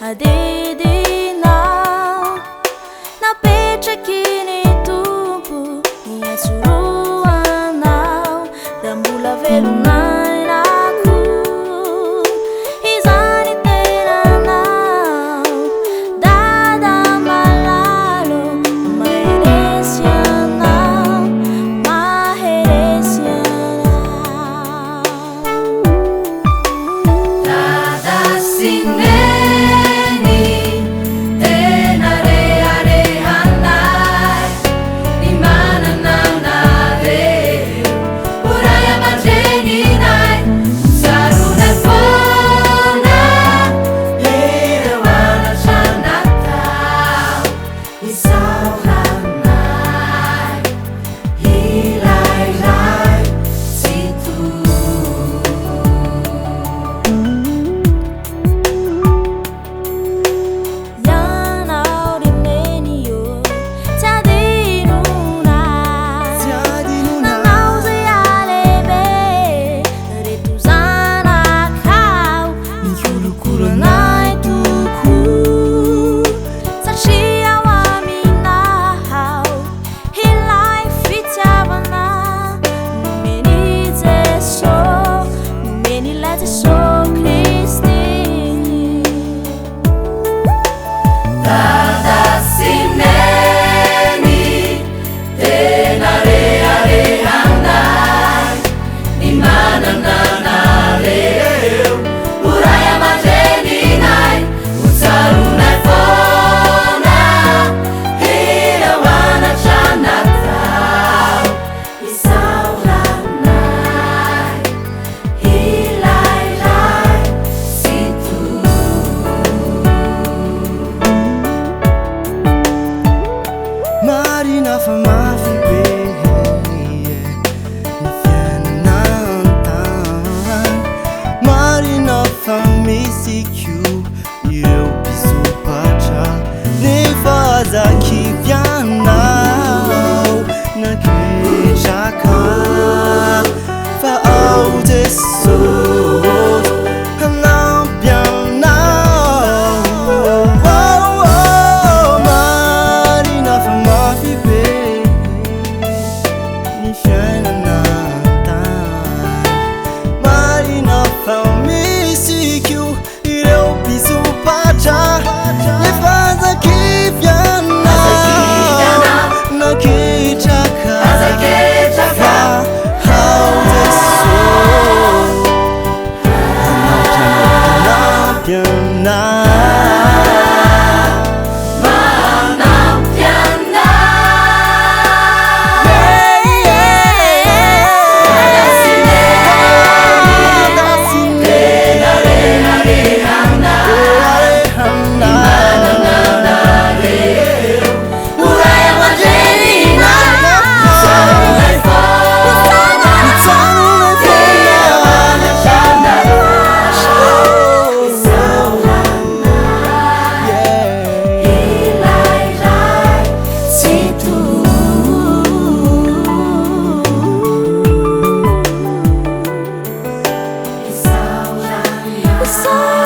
adidinao napetraky ny tompo ny hasoroanao da mbola velonainako izany tenanao dada malalo maheresy anao maheresy anao dada sineny tena reharehanay ny manananareo uray aman-dreninay sarona fona ireo anatranatao isaoranay hilairay sy ianao rimeny io tsy adinonay nanao zay alehibe reto zanakao mikolokoloanay toko satria ao aminao hilay fitiavana nomeny Jesosy nomeny ilay Jesosy Kristy dada sineny tena reharehanay ny manananareo uray aman-dreninay utsaronay fona ireo anatranatao isaoranay hilairay sy Marina fa mafy be ny fiainan'antany Marina fa misy koa ireo mpisopatra nefa zakivianao naketraka fa ao Jesosy hanampy anao Marina fa mafy be ny fiainan'antany Marina fa misy koa ireo mpisopatra nefa zakivianao naketraka fa ao Jesosy hanampy anao So